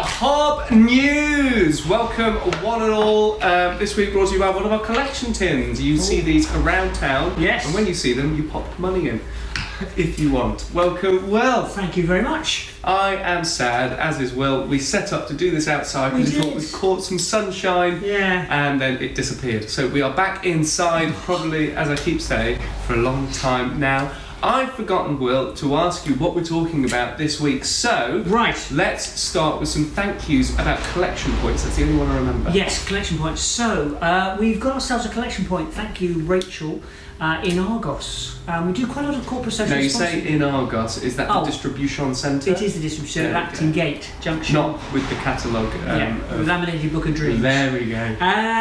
HoBNews! Welcome one and all. This week brought to you by one of our collection tins. You see these around town. Yes. And when you see them, you pop money in. If you want. Welcome, Will. Thank you very much. I am sad, as is Will. We set up to do this outside because we thought we'd caught some sunshine. Yeah. And then it disappeared. So we are back inside, probably, as I keep saying, for a long time now. I've forgotten, Will, to ask you what we're talking about this week. So, right, let's start with some thank yous about collection points. That's the only one I remember. Yes, collection points. So, we've got ourselves a collection point. Thank you, Rachel, in Argos. We do quite a lot of corporate social responsibility. No, you say in Argos. Is that the distribution centre? It is the distribution centre at Acton Gate Junction. Not with the catalogue. The laminated book of dreams. There we go.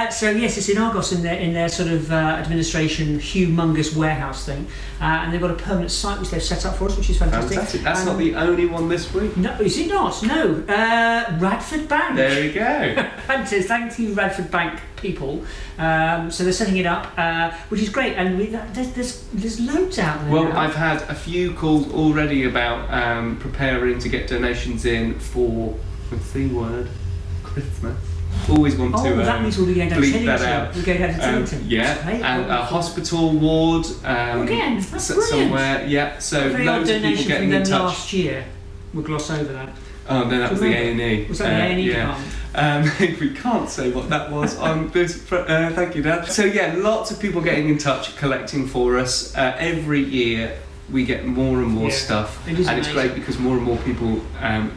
So yes, it's in Argos in their sort of administration humongous warehouse thing, and they've got a permanent site which they've set up for us, which is fantastic. That's not the only one this week. No, is it not? No. Radford Bank. There we go. Fantastic. Thank you, Radford Bank people. So they're setting it up, which is great, and there's loads out there. Well, now. I've had a few calls already about preparing to get donations in for, what's the word, Christmas. Always want to that means we'll be going down to Tillington. We're going down to Tillington. Yeah, and a hospital ward again, that's brilliant. Somewhere. Yeah, so loads of people getting in touch. Last year, we'll gloss over that. Oh no, that was the A&E. Was that the A&E department? We can't say what that was on this. Thank you, Dad. So yeah, lots of people getting in touch, collecting for us. Every year we get more and more stuff, and it's great because more and more people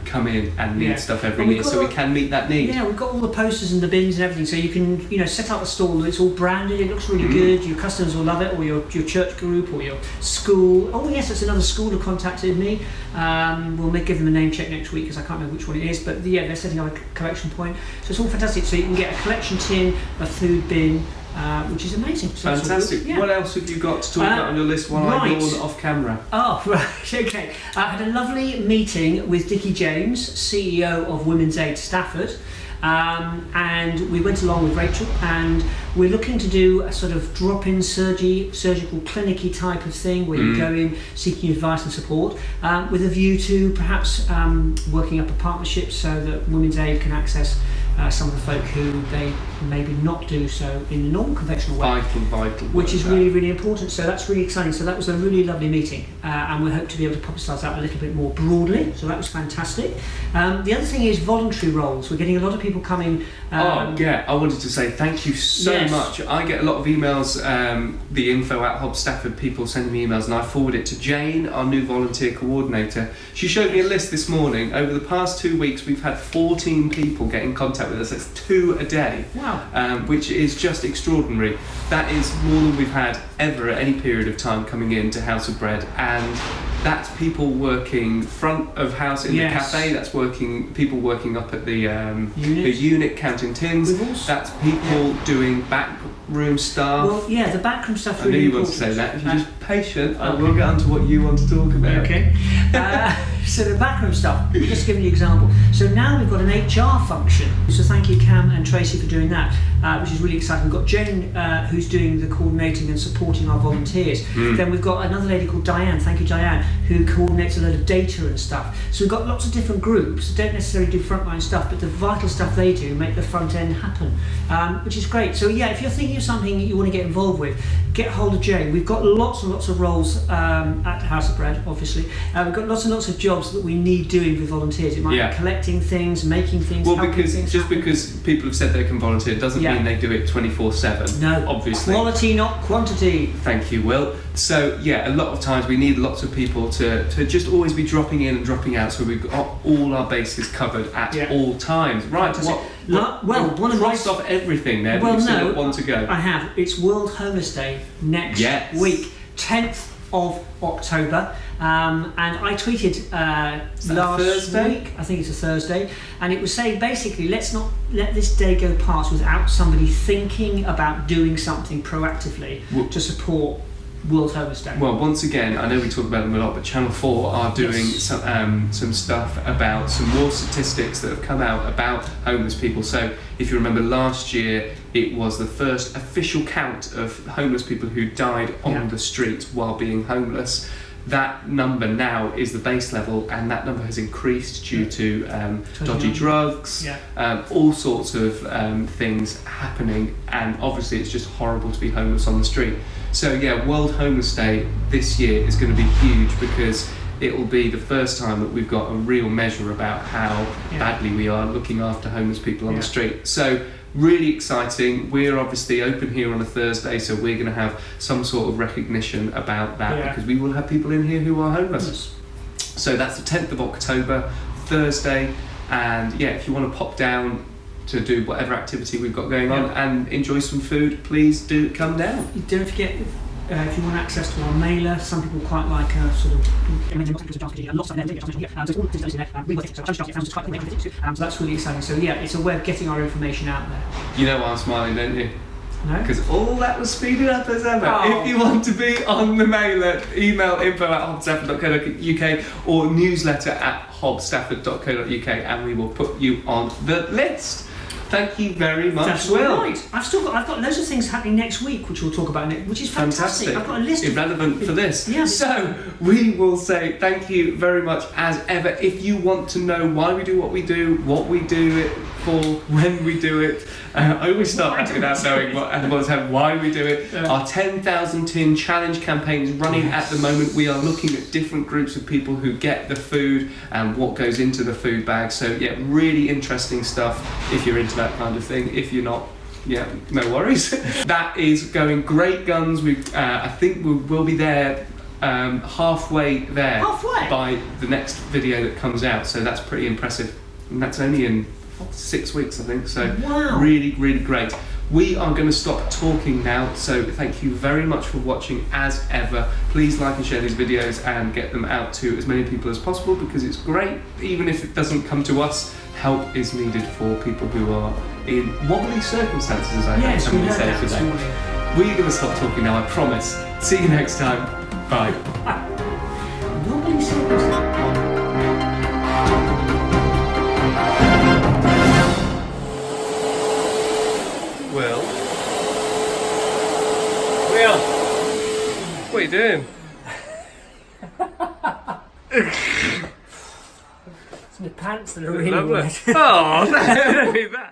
come in and need stuff every year, so we can meet that need. Yeah, we've got all the posters and the bins and everything, so you can set up a stall. It's all branded. It looks really good. Your customers will love it, or your church group, or your school. Oh yes, that's another school who contacted me. We'll give them a name check next week because I can't remember which one it is. But yeah, they're setting up a collection point, so it's all fantastic. So you can get a collection tin, a food bin. Which is amazing. So fantastic. What else have you got to talk about on your list while I yawn off camera? Oh, right, okay. I had a lovely meeting with Dickie James, CEO of Women's Aid Stafford, and we went along with Rachel, and we're looking to do a sort of drop-in surgical clinic-y type of thing where you go in seeking advice and support with a view to perhaps working up a partnership so that Women's Aid can access some of the folk who they maybe not do so in the normal conventional way. Vital. Which is really, really important. So that's really exciting. So that was a really lovely meeting, and we hope to be able to publicise that a little bit more broadly. So that was fantastic. The other thing is voluntary roles. We're getting a lot of people coming. I wanted to say thank you so much. I get a lot of emails, the info at Hob Stafford people sending me emails, and I forward it to Jane, our new volunteer coordinator. She showed me a list this morning. Over the past 2 weeks, we've had 14 people get in contact with us. That's 2 a day. Wow. Which is just extraordinary. That is more than we've had ever at any period of time coming into House of Bread, and that's people working front of house in the cafe. That's people working up at the unit counting tins. That's people doing backroom stuff. Well, yeah, the backroom stuff. I knew you wanted to say that. If you're just patient, I will get on to what you want to talk about. Okay. So the backroom stuff, just giving you an example. So now we've got an HR function. So thank you, Cam and Tracy, for doing that, which is really exciting. We've got Jane, who's doing the coordinating and supporting our volunteers. Then we've got another lady called Diane, thank you, Diane, who coordinates a load of data and stuff. So we've got lots of different groups that don't necessarily do frontline stuff, but the vital stuff they do make the front end happen, which is great. So yeah, if you're thinking of something that you want to get involved with, get hold of Jane. We've got lots and lots of roles at House of Bread, obviously. We've got lots and lots of jobs that we need doing with volunteers. It might be collecting things, making things, because people have said they can volunteer doesn't mean they do it 24/7. No, obviously. Quality, not quantity. Thank you, Will. So yeah, a lot of times we need lots of people to just always be dropping in and dropping out, so we've got all our bases covered at all times. Right. One of crossed off everything there. But we've still got one to go. I have. It's World Homeless Day next week, 10th of October, and I tweeted last week, I think it's a Thursday, and it was saying basically let's not let this day go past without somebody thinking about doing something proactively to support World Homeless Day. Well, once again, I know we talk about them a lot, but Channel 4 are doing some stuff about some more statistics that have come out about homeless people. So if you remember last year, it was the first official count of homeless people who died on the street while being homeless. that number now is the base level, and that number has increased due to dodgy drugs, all sorts of things happening, and obviously it's just horrible to be homeless on the street. So yeah, World Homeless Day this year is going to be huge, because it will be the first time that we've got a real measure about how badly we are looking after homeless people on the street. So really exciting. We're obviously open here on a Thursday, so we're going to have some sort of recognition about that, because we will have people in here who are homeless. So that's the 10th of October, Thursday, and yeah, if you want to pop down to do whatever activity we've got going on and enjoy some food, please do come down. Don't forget, if you want access to our mailer, some people quite like sort of lots of them, so that's really exciting. So yeah, it's a way of getting our information out there. You know why I'm smiling, don't you? No? Because all that was speeded up as ever. If you want to be on the mailer, email info@hobstafford.co.uk or newsletter at hobstafford.co.uk, and we will put you on the list. Thank you very much, That's Will. Right. I've got loads of things happening next week, which we'll talk about, which is fantastic. I've got a list irrelevant for this. Yeah. So we will say thank you very much as ever. If you want to know why we do what we do it for, when we do it, I always start that without knowing why we do it. Our 10,000 tin challenge campaign is running at the moment. We are looking at different groups of people who get the food and what goes into the food bag. So yeah, really interesting stuff if you're into that kind of thing. If you're not, yeah, no worries. That is going great guns. I think we'll be there halfway there by the next video that comes out. So that's pretty impressive. And that's only in 6 weeks, I think. So really, really great. We are going to stop talking now. So thank you very much for watching as ever. Please like and share these videos and get them out to as many people as possible, because it's great. Even if it doesn't come to us, help is needed for people who are in wobbly circumstances, as I heard somebody say today. We're going to stop talking now, I promise. See you next time. Bye. Wobbly circumstances. Will, what are you doing? It's my pants that are really wet. Oh, don't be that.